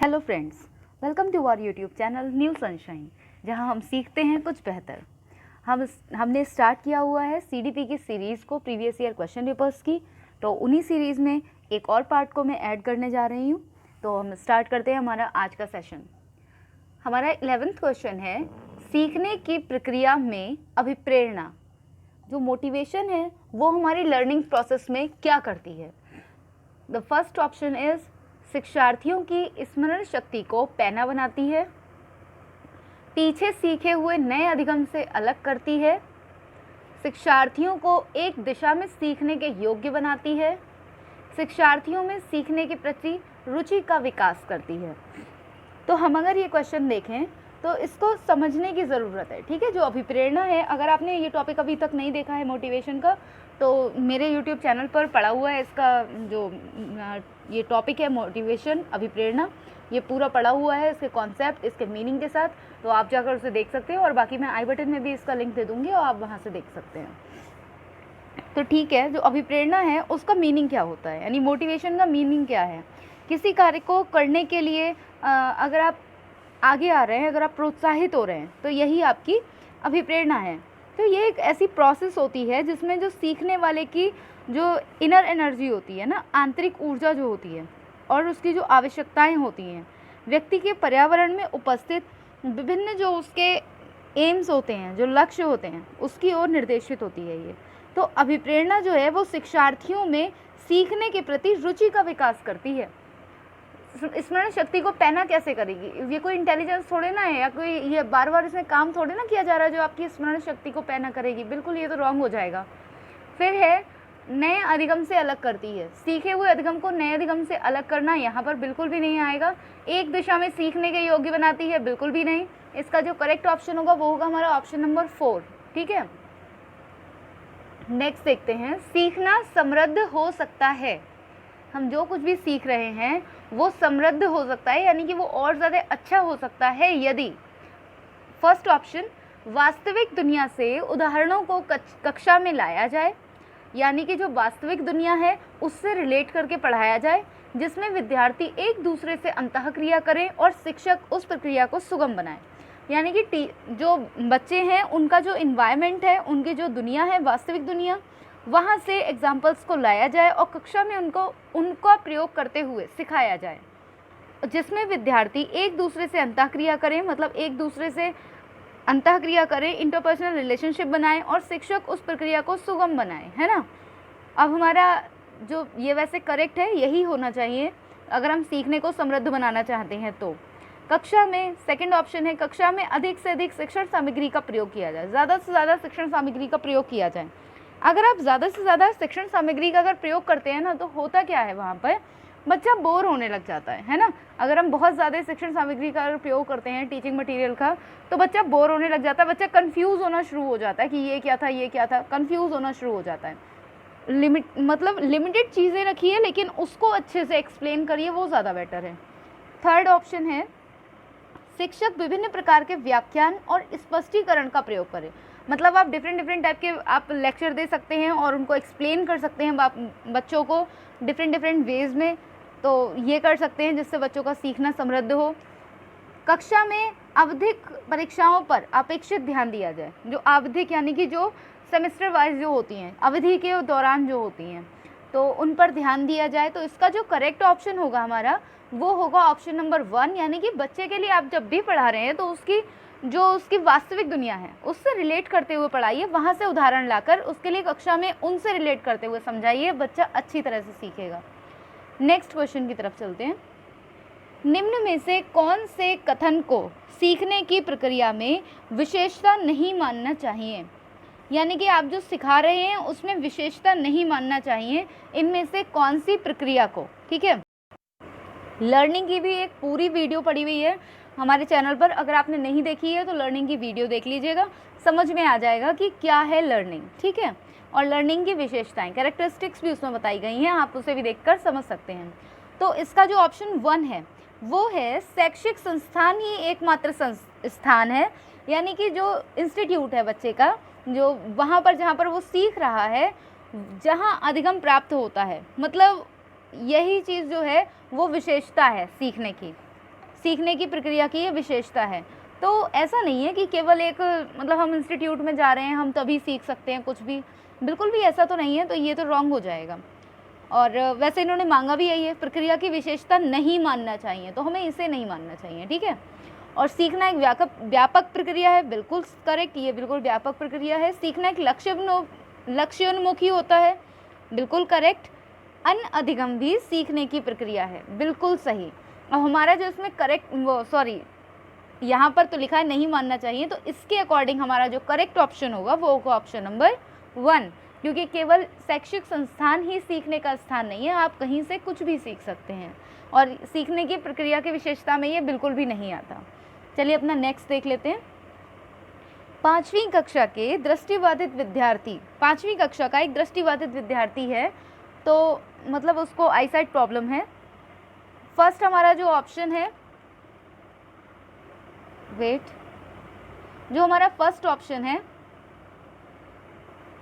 Hello friends, welcome to our YouTube channel new sunshine, जहां हम सीखते हैं कुछ बेहतर। हमने स्टार्ट किया हुआ है सीडीपी की सीरीज़ को, प्रीवियस ईयर क्वेश्चन पेपर्स की। तो उन्हीं सीरीज़ में एक और पार्ट को मैं ऐड करने जा रही हूं। तो हम स्टार्ट करते हैं हमारा आज का सेशन। हमारा 11th क्वेश्चन है, सीखने की प्रक्रिया में अभिप्रेरणा, जो मोटिवेशन है वो हमारी लर्निंग प्रोसेस में क्या करती है। द फर्स्ट ऑप्शन इज़ शिक्षार्थियों की स्मरण शक्ति को पैना बनाती है, पीछे सीखे हुए नए अधिगम से अलग करती है, शिक्षार्थियों को एक दिशा में सीखने के योग्य बनाती है, शिक्षार्थियों में सीखने के प्रति रुचि का विकास करती है। तो हम अगर ये क्वेश्चन देखें तो इसको समझने की ज़रूरत है, ठीक है। जो अभिप्रेरणा है, अगर आपने ये टॉपिक अभी तक नहीं देखा है मोटिवेशन का, तो मेरे यूट्यूब चैनल पर पड़ा हुआ है इसका जो ये टॉपिक है मोटिवेशन, अभिप्रेरणा, ये पूरा पड़ा हुआ है, इसके कॉन्सेप्ट, इसके मीनिंग के साथ। तो आप जाकर उसे देख सकते हो, और बाकी मैं आई बटन में भी इसका लिंक दे दूँगी और आप वहाँ से देख सकते हैं। तो ठीक है, जो अभिप्रेरणा है उसका मीनिंग क्या होता है, यानी मोटिवेशन का मीनिंग क्या है। किसी कार्य को करने के लिए अगर आप आगे आ रहे हैं, अगर आप प्रोत्साहित हो रहे हैं, तो यही आपकी अभिप्रेरणा है। तो ये एक ऐसी प्रोसेस होती है जिसमें जो सीखने वाले की जो इनर एनर्जी होती है ना, आंतरिक ऊर्जा जो होती है, और उसकी जो आवश्यकताएं होती हैं, व्यक्ति के पर्यावरण में उपस्थित विभिन्न जो उसके एम्स होते हैं, जो लक्ष्य होते हैं, उसकी ओर निर्देशित होती है ये। तो अभिप्रेरणा जो है वो शिक्षार्थियों में सीखने के प्रति रुचि का विकास करती है। स्मरण शक्ति को पैना कैसे करेगी, ये कोई इंटेलिजेंस थोड़े ना है, या कोई ये बार बार इसमें काम थोड़े ना किया जा रहा है जो आपकी स्मरण शक्ति को पैना करेगी, बिल्कुल ये तो रॉन्ग हो जाएगा। फिर है नए अधिगम से अलग करती है, सीखे हुए अधिगम को नए अधिगम से अलग करना यहाँ पर बिल्कुल भी नहीं आएगा। एक दिशा में सीखने के योग्य बनाती है, बिल्कुल भी नहीं। इसका जो करेक्ट ऑप्शन होगा वो होगा हमारा ऑप्शन नंबर 4, ठीक है। नेक्स्ट देखते हैं, सीखना समृद्ध हो सकता है। हम जो कुछ भी सीख रहे हैं वो समृद्ध हो सकता है, यानी कि वो और ज़्यादा अच्छा हो सकता है यदि, फर्स्ट ऑप्शन, वास्तविक दुनिया से उदाहरणों को कक्षा में लाया जाए, यानी कि जो वास्तविक दुनिया है उससे रिलेट करके पढ़ाया जाए, जिसमें विद्यार्थी एक दूसरे से अंतःक्रिया करें और शिक्षक उस प्रक्रिया को सुगम बनाए। यानी कि जो बच्चे हैं उनका जो इन्वायरमेंट है, उनकी जो दुनिया है, वास्तविक दुनिया, वहाँ से एग्जाम्पल्स को लाया जाए और कक्षा में उनका प्रयोग करते हुए सिखाया जाए, जिसमें विद्यार्थी एक दूसरे से अंतःक्रिया करें, मतलब एक दूसरे से अंतःक्रिया करें, इंटरपर्सनल रिलेशनशिप बनाएं और शिक्षक उस प्रक्रिया को सुगम बनाएं, है ना। अब हमारा जो ये वैसे करेक्ट है, यही होना चाहिए अगर हम सीखने को समृद्ध बनाना चाहते हैं। तो कक्षा में, सेकंड ऑप्शन है, कक्षा में अधिक से अधिक शिक्षण सामग्री का प्रयोग किया जाए, ज़्यादा से ज़्यादा शिक्षण सामग्री का प्रयोग किया जाए। अगर आप ज़्यादा से ज़्यादा शिक्षण सामग्री का अगर प्रयोग करते हैं ना, तो होता क्या है, वहाँ पर बच्चा बोर होने लग जाता है ना। अगर हम बहुत ज़्यादा शिक्षण सामग्री का अगर प्रयोग करते हैं, टीचिंग मटेरियल का, तो बच्चा बोर होने लग जाता है, बच्चा कंफ्यूज होना शुरू हो जाता है कि ये क्या था, ये क्या था, कंफ्यूज होना शुरू हो जाता है। लिमिटेड चीज़ें रखिए, लेकिन उसको अच्छे से एक्सप्लेन करिए, वो ज़्यादा बेटर है। थर्ड ऑप्शन है, शिक्षक विभिन्न प्रकार के व्याख्यान और स्पष्टीकरण का प्रयोग करें। मतलब आप डिफरेंट टाइप के आप लेक्चर दे सकते हैं और उनको एक्सप्लेन कर सकते हैं बच्चों को डिफरेंट वेज में। तो ये कर सकते हैं जिससे बच्चों का सीखना समृद्ध हो। कक्षा में आवधिक परीक्षाओं पर अपेक्षित ध्यान दिया जाए। जो आवधिक यानी कि जो सेमेस्टर वाइज जो होती हैं, अवधि के दौरान जो होती हैं, तो उन पर ध्यान दिया जाए। तो इसका जो करेक्ट ऑप्शन होगा हमारा, वो होगा ऑप्शन नंबर 1, यानी कि बच्चे के लिए आप जब भी पढ़ा रहे हैं तो उसकी वास्तविक दुनिया है उससे रिलेट करते हुए पढ़ाइए, वहाँ से उदाहरण लाकर उसके लिए कक्षा में उनसे रिलेट करते हुए समझाइए, बच्चा अच्छी तरह से सीखेगा। नेक्स्ट क्वेश्चन की तरफ चलते हैं। निम्न में से कौन से कथन को सीखने की प्रक्रिया में विशेषता नहीं मानना चाहिए, यानी कि आप जो सिखा रहे हैं उसमें विशेषता नहीं मानना चाहिए, इनमें से कौन सी प्रक्रिया को, ठीक है। लर्निंग की भी एक पूरी वीडियो पड़ी हुई है हमारे चैनल पर, अगर आपने नहीं देखी है तो लर्निंग की वीडियो देख लीजिएगा, समझ में आ जाएगा कि क्या है लर्निंग, ठीक है। और लर्निंग की विशेषताएं, कैरेक्टरिस्टिक्स भी उसमें बताई गई हैं, आप उसे भी देखकर समझ सकते हैं। तो इसका जो ऑप्शन 1 है वो है, शैक्षिक संस्थान ही एकमात्र स्थान है, यानी कि जो इंस्टीट्यूट है बच्चे का, जो वहाँ पर जहाँ पर वो सीख रहा है, जहाँ अधिगम प्राप्त होता है, मतलब यही चीज़ जो है वो विशेषता है सीखने की। सीखने की प्रक्रिया की ये विशेषता है। तो ऐसा नहीं है कि केवल एक मतलब हम इंस्टीट्यूट में जा रहे हैं हम तभी सीख सकते हैं कुछ भी, बिल्कुल भी ऐसा तो नहीं है, तो ये तो रॉन्ग हो जाएगा। और वैसे इन्होंने मांगा भी यही है, प्रक्रिया की विशेषता नहीं मानना चाहिए, तो हमें इसे नहीं मानना चाहिए, ठीक है। और सीखना एक व्यापक प्रक्रिया है, बिल्कुल करेक्ट, ये बिल्कुल व्यापक प्रक्रिया है। सीखना एक लक्ष्योन्मुखी होता है, बिल्कुल करेक्ट। अनअधिगम भी सीखने की प्रक्रिया है, बिल्कुल सही। और हमारा जो इसमें करेक्ट वो सॉरी यहाँ पर तो लिखा है नहीं मानना चाहिए, तो इसके अकॉर्डिंग हमारा जो करेक्ट ऑप्शन होगा वो होगा ऑप्शन नंबर 1, क्योंकि केवल शैक्षिक संस्थान ही सीखने का स्थान नहीं है, आप कहीं से कुछ भी सीख सकते हैं, और सीखने की प्रक्रिया की विशेषता में ये बिल्कुल भी नहीं आता। चलिए अपना नेक्स्ट देख लेते हैं। 5वीं कक्षा के दृष्टिबाधित विद्यार्थी, 5वीं कक्षा का एक दृष्टिबाधित विद्यार्थी है, तो मतलब उसको आईसाइट प्रॉब्लम है। फर्स्ट हमारा जो ऑप्शन है, जो हमारा फर्स्ट ऑप्शन है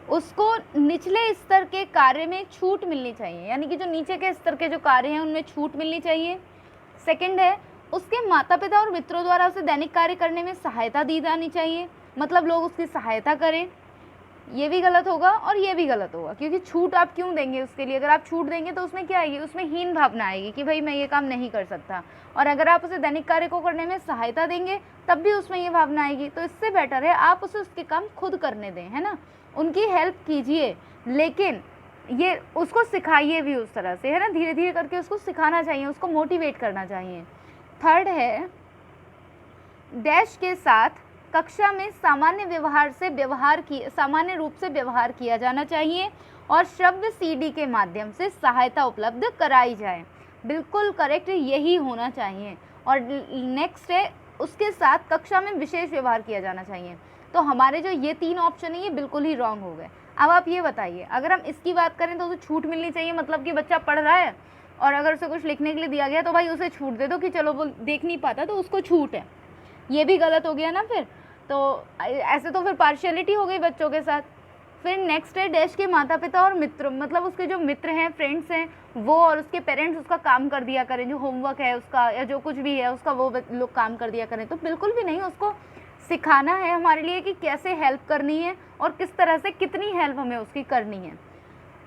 उसको निचले स्तर के कार्य में छूट मिलनी चाहिए, यानी कि जो नीचे के स्तर के जो कार्य हैं उनमें छूट मिलनी चाहिए। सेकंड है, उसके माता पिता और मित्रों द्वारा उसे दैनिक कार्य करने में सहायता दी जानी चाहिए, मतलब लोग उसकी सहायता करें। ये भी गलत होगा और ये भी गलत होगा, क्योंकि छूट आप क्यों देंगे उसके लिए? अगर आप छूट देंगे तो उसमें क्या आएगी? उसमें हीन भावना आएगी कि भाई मैं ये काम नहीं कर सकता। और अगर आप उसे दैनिक कार्य को करने में सहायता देंगे तब भी उसमें ये भावना आएगी। तो इससे बेटर है आप उसे उसके काम खुद करने दें, है ना, उनकी हेल्प कीजिए, लेकिन ये उसको सिखाइए भी उस तरह से, है ना, धीरे धीरे करके उसको सिखाना चाहिए, उसको मोटिवेट करना चाहिए। थर्ड है, डैश के साथ कक्षा में सामान्य रूप से व्यवहार किया जाना चाहिए और श्रव्य सीडी के माध्यम से सहायता उपलब्ध कराई जाए, बिल्कुल करेक्ट यही होना चाहिए। और नेक्स्ट है, उसके साथ कक्षा में विशेष व्यवहार किया जाना चाहिए। तो हमारे जो ये 3 ऑप्शन है ये बिल्कुल ही रॉन्ग हो गए। अब आप ये बताइए, अगर हम इसकी बात करें तो उसे छूट मिलनी चाहिए, मतलब कि बच्चा पढ़ रहा है और अगर उसे कुछ लिखने के लिए दिया गया तो भाई उसे छूट दे दो कि चलो वो देख नहीं पाता तो उसको छूट है, ये भी गलत हो गया ना फिर। तो ऐसे तो फिर पार्शियलिटी हो गई बच्चों के साथ। फिर नेक्स्ट है, डैश के माता पिता और मित्र, मतलब उसके जो मित्र हैं, फ्रेंड्स हैं, वो और उसके पेरेंट्स उसका काम कर दिया करें, जो होमवर्क है उसका या जो कुछ भी है उसका वो लोग काम कर दिया करें। तो बिल्कुल भी नहीं, उसको सिखाना है हमारे लिए कि कैसे हेल्प करनी है और किस तरह से कितनी हेल्प हमें उसकी करनी है।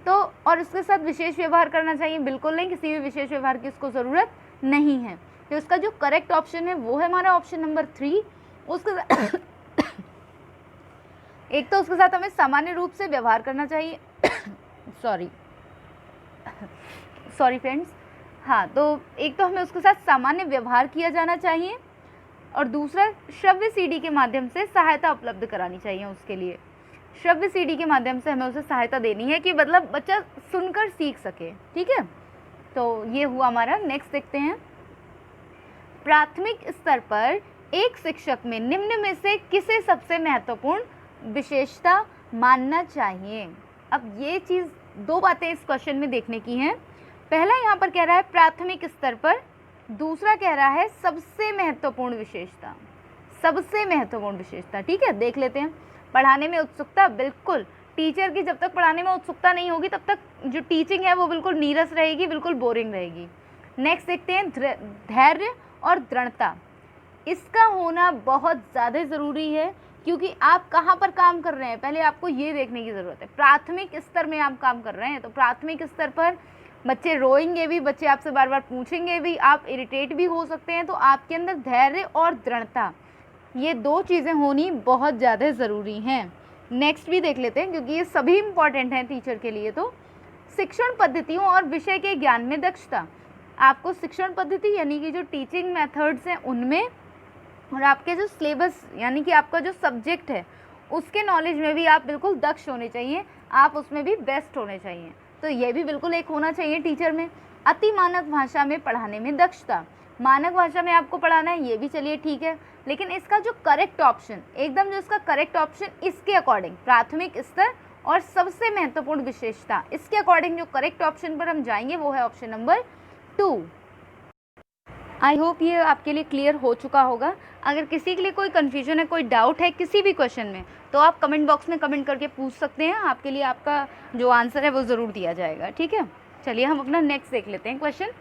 तो और उसके साथ विशेष व्यवहार करना चाहिए, बिल्कुल नहीं, किसी भी विशेष व्यवहार की उसको ज़रूरत नहीं है। तो इसका जो करेक्ट ऑप्शन है वो है हमारा ऑप्शन नंबर 3। उसके एक तो उसके साथ हमें सामान्य रूप से व्यवहार करना चाहिए सॉरी फ्रेंड्स, हाँ, तो एक तो हमें उसके साथ सामान्य व्यवहार किया जाना चाहिए और दूसरा श्रव्य सीडी के माध्यम से सहायता उपलब्ध करानी चाहिए उसके लिए। श्रव्य सीडी के माध्यम से हमें उसे सहायता देनी है कि मतलब बच्चा सुनकर सीख सके, ठीक है। तो ये हुआ हमारा। नेक्स्ट देखते हैं, प्राथमिक स्तर पर एक शिक्षक में निम्न में से किसे सबसे महत्वपूर्ण विशेषता मानना चाहिए? अब ये चीज़ 2 बातें इस क्वेश्चन में देखने की हैं। पहला यहाँ पर कह रहा है प्राथमिक स्तर पर, दूसरा कह रहा है सबसे महत्वपूर्ण विशेषता, सबसे महत्वपूर्ण विशेषता, ठीक है। देख लेते हैं। पढ़ाने में उत्सुकता, बिल्कुल टीचर की जब तक पढ़ाने में उत्सुकता नहीं होगी तब तक जो टीचिंग है वो बिल्कुल नीरस रहेगी, बिल्कुल बोरिंग रहेगी। नेक्स्ट देखते हैं, धैर्य और दृढ़ता, इसका होना बहुत ज़्यादा ज़रूरी है, क्योंकि आप कहाँ पर काम कर रहे हैं पहले आपको ये देखने की ज़रूरत है। प्राथमिक स्तर में आप काम कर रहे हैं तो प्राथमिक स्तर पर बच्चे रोएंगे भी, बच्चे आपसे बार बार पूछेंगे भी, आप इरिटेट भी हो सकते हैं। तो आपके अंदर धैर्य और दृढ़ता, ये 2 चीज़ें होनी बहुत ज़्यादा ज़रूरी हैं। नेक्स्ट भी देख लेते हैं क्योंकि ये सभी इम्पॉर्टेंट हैं टीचर के लिए। तो शिक्षण पद्धतियों और विषय के ज्ञान में दक्षता, आपको शिक्षण पद्धति यानी कि जो टीचिंग मेथड्स हैं उनमें, और आपके जो सिलेबस यानी कि आपका जो सब्जेक्ट है उसके नॉलेज में भी आप बिल्कुल दक्ष होने चाहिए, आप उसमें भी बेस्ट होने चाहिए। तो ये भी बिल्कुल एक होना चाहिए टीचर में। अति मानक भाषा में पढ़ाने में दक्षता, मानक भाषा में आपको पढ़ाना है, ये भी चलिए ठीक है, लेकिन इसका जो करेक्ट ऑप्शन, एकदम जो इसका करेक्ट ऑप्शन इसके अकॉर्डिंग प्राथमिक स्तर और सबसे महत्वपूर्ण विशेषता, इसके अकॉर्डिंग जो करेक्ट ऑप्शन पर हम जाएंगे वो है ऑप्शन नंबर 2। आई होप ये आपके लिए क्लियर हो चुका होगा। अगर किसी के लिए कोई कन्फ्यूजन है, कोई डाउट है किसी भी क्वेश्चन में, तो आप कमेंट बॉक्स में कमेंट करके पूछ सकते हैं, आपके लिए आपका जो आंसर है वो ज़रूर दिया जाएगा, ठीक है। चलिए हम अपना नेक्स्ट देख लेते हैं क्वेश्चन।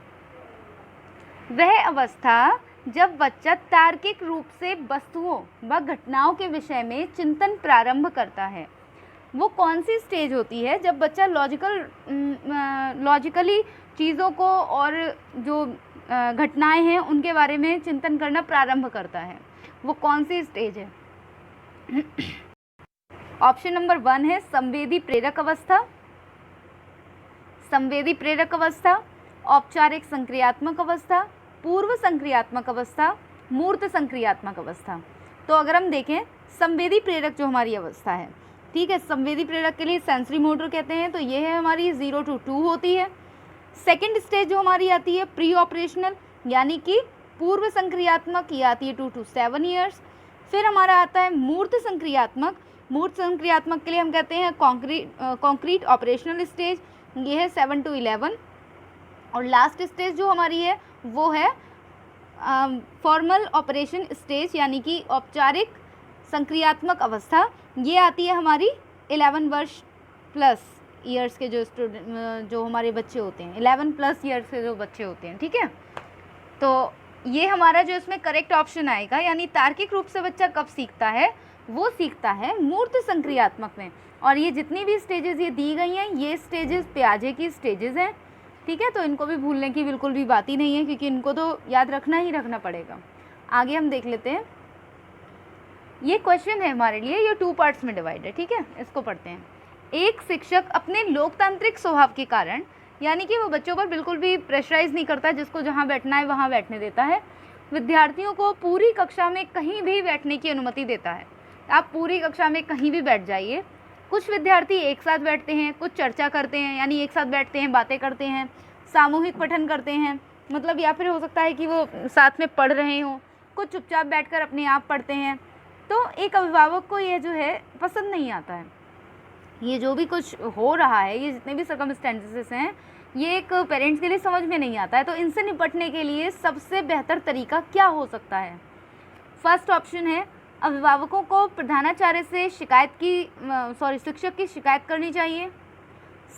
वह अवस्था जब बच्चा तार्किक रूप से वस्तुओं व घटनाओं के विषय में चिंतन प्रारंभ करता है। वो कौन सी स्टेज होती है जब बच्चा लॉजिकली चीज़ों को और जो घटनाएं हैं उनके बारे में चिंतन करना प्रारंभ करता है, वो कौन सी स्टेज है? ऑप्शन नंबर 1 है संवेदी प्रेरक अवस्था, संवेदी प्रेरक अवस्था, औपचारिक संक्रियात्मक अवस्था, पूर्व संक्रियात्मक अवस्था, मूर्त संक्रियात्मक अवस्था। तो अगर हम देखें संवेदी प्रेरक जो हमारी अवस्था है, ठीक है, संवेदी प्रेरक के लिए सेंसरी मोटर कहते हैं, तो ये है हमारी 0 to 2 होती है। सेकंड स्टेज जो हमारी आती है प्री ऑपरेशनल यानी कि पूर्व संक्रियात्मक, ये आती है 2 to 7 ईयर्स। फिर हमारा आता है मूर्त संक्रियात्मक, मूर्त संक्रियात्मक के लिए हम कहते हैं कॉन्क्रीट ऑपरेशनल स्टेज, ये है 7 to 11। और लास्ट स्टेज जो हमारी है वो है फॉर्मल ऑपरेशन स्टेज यानी कि औपचारिक संक्रियात्मक अवस्था, ये आती है हमारी 11 वर्ष प्लस ईयर्स के जो हमारे बच्चे होते हैं, 11 प्लस ईयर्स के जो बच्चे होते हैं, ठीक है। तो ये हमारा जो इसमें करेक्ट ऑप्शन आएगा, यानी तार्किक रूप से बच्चा कब सीखता है? वो सीखता है मूर्त संक्रियात्मक में। और ये जितनी भी स्टेजेस ये दी गई हैं, ये स्टेजेस पियाजे की स्टेजेस हैं, ठीक है। तो इनको भी भूलने की बिल्कुल भी बात ही नहीं है, क्योंकि इनको तो याद रखना ही रखना पड़ेगा। आगे हम देख लेते हैं, ये क्वेश्चन है हमारे लिए, ये 2 पार्ट्स में डिवाइड है, ठीक है। इसको पढ़ते हैं। एक शिक्षक अपने लोकतांत्रिक स्वभाव के कारण, यानी कि वो बच्चों पर बिल्कुल भी प्रेशराइज नहीं करता, जिसको जहाँ बैठना है वहाँ बैठने देता है, विद्यार्थियों को पूरी कक्षा में कहीं भी बैठने की अनुमति देता है। आप पूरी कक्षा में कहीं भी बैठ जाइए। कुछ विद्यार्थी एक साथ बैठते हैं, कुछ चर्चा करते हैं, यानी एक साथ बैठते हैं, बातें करते हैं, सामूहिक पठन करते हैं, मतलब या फिर हो सकता है कि वो साथ में पढ़ रहे हों, कुछ चुपचाप बैठकर अपने आप पढ़ते हैं। तो एक अभिभावक को ये जो है पसंद नहीं आता है, ये जो भी कुछ हो रहा है, ये जितने भी सर्कमस्टेंसेस हैं, ये एक पेरेंट्स के लिए समझ में नहीं आता है। तो इनसे निपटने के लिए सबसे बेहतर तरीका क्या हो सकता है? फर्स्ट ऑप्शन है अभिभावकों को प्रधानाचार्य से शिक्षक की शिकायत करनी चाहिए।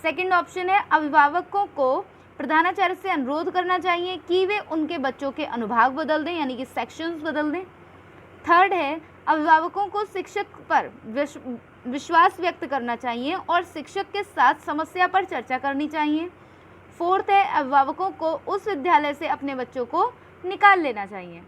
सेकंड ऑप्शन है अभिभावकों को प्रधानाचार्य से अनुरोध करना चाहिए कि वे उनके बच्चों के अनुभाग बदल दें, यानी कि सेक्शंस बदल दें। थर्ड है अभिभावकों को शिक्षक पर विश्वास व्यक्त करना चाहिए और शिक्षक के साथ समस्या पर चर्चा करनी चाहिए। फोर्थ है अभिभावकों को उस विद्यालय से अपने बच्चों को निकाल लेना चाहिए।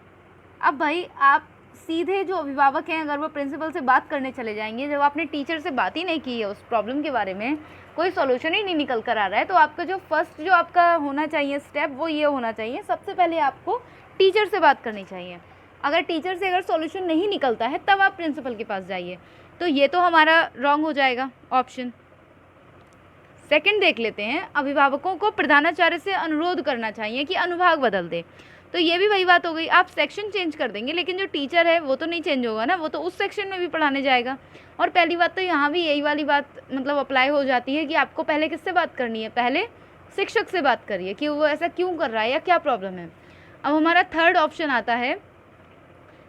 अब भाई आप सीधे जो अभिभावक हैं, अगर वो प्रिंसिपल से बात करने चले जाएंगे, जब आपने टीचर से बात ही नहीं की है उस प्रॉब्लम के बारे में, कोई सॉल्यूशन ही नहीं निकल कर आ रहा है, तो आपका जो फर्स्ट जो आपका होना चाहिए स्टेप, वो ये होना चाहिए, सबसे पहले आपको टीचर से बात करनी चाहिए। अगर टीचर से अगर सॉल्यूशन नहीं निकलता है तब आप प्रिंसिपल के पास जाइए। तो ये तो हमारा रॉन्ग हो जाएगा ऑप्शन। सेकंड देख लेते हैं, अभिभावकों को प्रधानाचार्य से अनुरोध करना चाहिए कि अनुभाग बदल दे। तो ये भी वही बात हो गई, आप सेक्शन चेंज कर देंगे लेकिन जो टीचर है वो तो नहीं चेंज होगा ना, वो तो उस सेक्शन में भी पढ़ाने जाएगा। और पहली बात तो यहाँ भी यही वाली बात मतलब अप्लाई हो जाती है कि आपको पहले किससे बात करनी है? पहले शिक्षक से बात करिए कि वो ऐसा क्यों कर रहा है या क्या प्रॉब्लम है। अब हमारा थर्ड ऑप्शन आता है,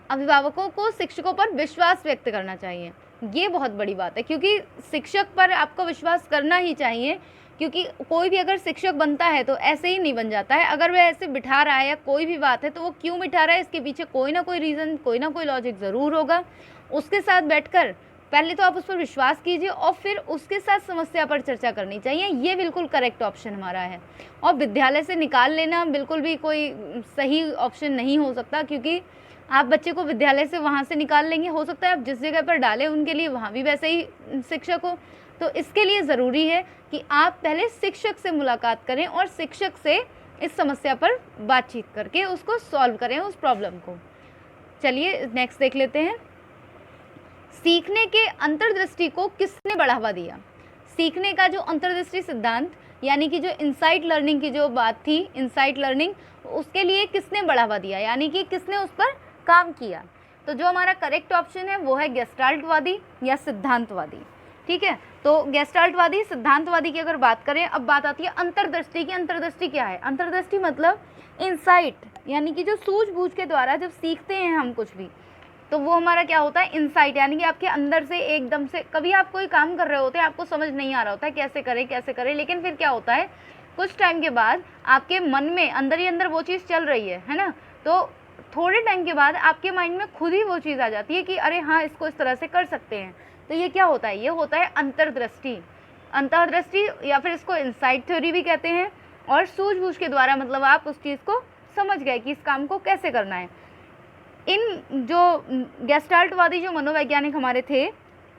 अभिभावकों को शिक्षकों पर विश्वास व्यक्त करना चाहिए। ये बहुत बड़ी बात है, क्योंकि शिक्षक पर आपको विश्वास करना ही चाहिए, क्योंकि कोई भी अगर शिक्षक बनता है तो ऐसे ही नहीं बन जाता है। अगर वह ऐसे बिठा रहा है या कोई भी बात है तो वो क्यों बिठा रहा है, इसके पीछे कोई ना कोई रीज़न, कोई ना कोई लॉजिक ज़रूर होगा। उसके साथ बैठकर पहले तो आप उस पर विश्वास कीजिए और फिर उसके साथ समस्या पर चर्चा करनी चाहिए। ये बिल्कुल करेक्ट ऑप्शन हमारा है। और विद्यालय से निकाल लेना बिल्कुल भी कोई सही ऑप्शन नहीं हो सकता, क्योंकि आप बच्चे को विद्यालय से वहाँ से निकाल लेंगे, हो सकता है आप जिस जगह पर डालें उनके लिए वहाँ भी वैसे ही शिक्षक हो। तो इसके लिए ज़रूरी है कि आप पहले शिक्षक से मुलाकात करें और शिक्षक से इस समस्या पर बातचीत करके उसको सॉल्व करें, उस प्रॉब्लम को। चलिए नेक्स्ट देख लेते हैं, सीखने के अंतर्दृष्टि को किसने बढ़ावा दिया? सीखने का जो अंतर्दृष्टि सिद्धांत, यानी कि जो इनसाइट लर्निंग की जो बात थी, इनसाइट लर्निंग, उसके लिए किसने बढ़ावा दिया, यानी कि किसने उस पर काम किया? तो जो हमारा करेक्ट ऑप्शन है वो है गेस्टाल्टवादी या सिद्धांतवादी। ठीक है, तो गेस्टाल्टवादी सिद्धांतवादी की अगर बात करें, अब बात आती है अंतर्दृष्टि की। अंतर्दृष्टि क्या है? अंतर्दृष्टि मतलब इनसाइट, यानी कि जो सूझबूझ के द्वारा जब सीखते हैं हम कुछ भी, तो वो हमारा क्या होता है? इनसाइट, यानी कि आपके अंदर से एकदम से, कभी आप कोई काम कर रहे होते हैं, आपको समझ नहीं आ रहा होता है कैसे करें, लेकिन फिर क्या होता है, कुछ टाइम के बाद आपके मन में अंदर ही अंदर वो चीज़ चल रही है ना, तो थोड़े टाइम के बाद आपके माइंड में खुद ही वो चीज़ आ जाती है कि अरे हाँ, इसको इस तरह से कर सकते हैं। तो ये क्या होता है? ये होता है अंतर्दृष्टि। अंतर्दृष्टि या फिर इसको इंसाइट थ्योरी भी कहते हैं। और सूझबूझ के द्वारा मतलब आप उस चीज़ को समझ गए कि इस काम को कैसे करना है। इन जो गेस्टाल्टवादी जो मनोवैज्ञानिक हमारे थे,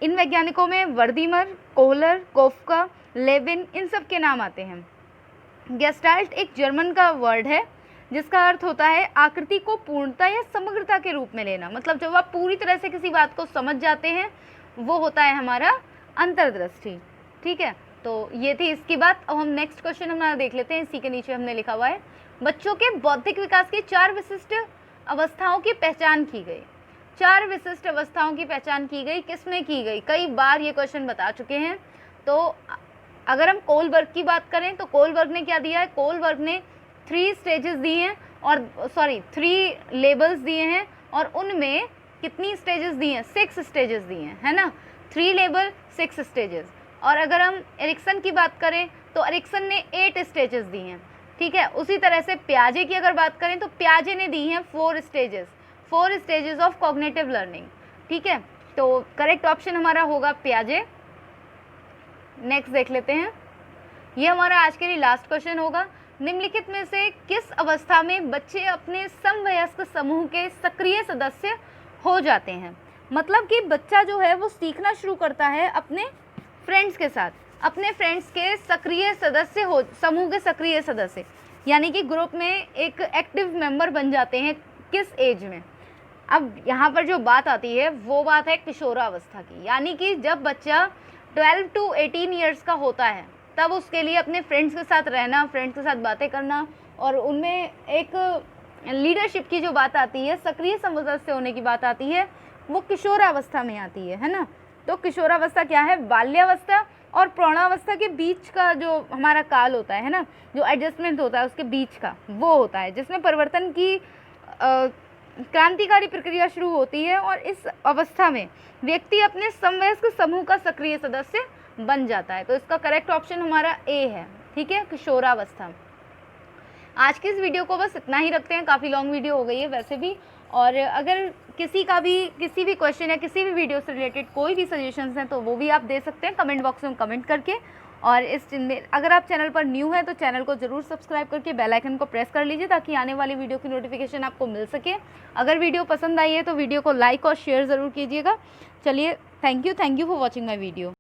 इन वैज्ञानिकों में वर्दीमर, कोहलर, कोफ्का, लेविन, इन सब के नाम आते हैं। गेस्टाल्ट एक जर्मन का वर्ड है जिसका अर्थ होता है आकृति को पूर्णता या समग्रता के रूप में लेना। मतलब जब आप पूरी तरह से किसी बात को समझ जाते हैं वो होता है हमारा अंतर्दृष्टि। ठीक है, तो ये थी इसकी बात। अब हम नेक्स्ट क्वेश्चन हमारा देख लेते हैं। इसी के नीचे हमने लिखा हुआ है बच्चों के बौद्धिक विकास की 4 विशिष्ट अवस्थाओं की पहचान की गई। 4 विशिष्ट अवस्थाओं की पहचान की गई, किसमें की गई? कई बार ये क्वेश्चन बता चुके हैं। तो अगर हम कोलबर्ग की बात करें तो कोलबर्ग ने क्या दिया है? कोलबर्ग ने 3 स्टेजेस दिए हैं और 3 लेबल्स दिए हैं और उनमें कितनी स्टेजेस दी हैं? 6 स्टेजेस दिए हैं, है ना। 3 लेबल 6 स्टेजेस। और अगर हम एरिक्सन की बात करें तो एरिक्सन ने 8 स्टेजेस दी हैं। ठीक है, उसी तरह से प्याजे की अगर बात करें तो प्याजे ने दी हैं 4 स्टेजेस ऑफ कॉग्निटिव लर्निंग। ठीक है, तो करेक्ट ऑप्शन हमारा होगा प्याजे। नेक्स्ट देख लेते हैं। ये हमारा आज के लिए लास्ट क्वेश्चन होगा। निम्नलिखित में से किस अवस्था में बच्चे अपने समवयस्क समूह के सक्रिय सदस्य हो जाते हैं? मतलब कि बच्चा जो है वो सीखना शुरू करता है अपने फ्रेंड्स के साथ, अपने फ्रेंड्स के सक्रिय सदस्य हो, समूह के सक्रिय सदस्य, यानी कि ग्रुप में एक एक्टिव मेंबर बन जाते हैं। किस एज में? अब यहाँ पर जो बात आती है वो बात है किशोरावस्था की, यानी कि जब बच्चा 12 to 18 ईयर्स का होता है तब उसके लिए अपने फ्रेंड्स के साथ रहना, फ्रेंड्स के साथ बातें करना और उनमें एक लीडरशिप की जो बात आती है, सक्रिय सदस्य होने की बात आती है, वो किशोरावस्था में आती है ना। तो किशोरावस्था क्या है? बाल्यावस्था और प्रौढ़ावस्था के बीच का जो हमारा काल होता है ना, जो एडजस्टमेंट होता है उसके बीच का वो होता है, जिसमें परिवर्तन की क्रांतिकारी प्रक्रिया शुरू होती है और इस अवस्था में व्यक्ति अपने समवयस्क समूह का सक्रिय सदस्य बन जाता है। तो इसका करेक्ट ऑप्शन हमारा ए है। ठीक है, किशोरावस्था। आज की इस वीडियो को बस इतना ही रखते हैं, काफ़ी लॉन्ग वीडियो हो गई है वैसे भी। और अगर किसी भी क्वेश्चन या किसी भी वीडियो से रिलेटेड कोई भी सजेशंस हैं तो वो भी आप दे सकते हैं कमेंट बॉक्स में कमेंट करके। और अगर आप चैनल पर न्यू हैं तो चैनल को ज़रूर सब्सक्राइब करके बेल आइकन को प्रेस कर लीजिए ताकि आने वाली वीडियो की नोटिफिकेशन आपको मिल सके। अगर वीडियो पसंद आई है तो वीडियो को लाइक और शेयर ज़रूर कीजिएगा। चलिए, thank you for watching my video.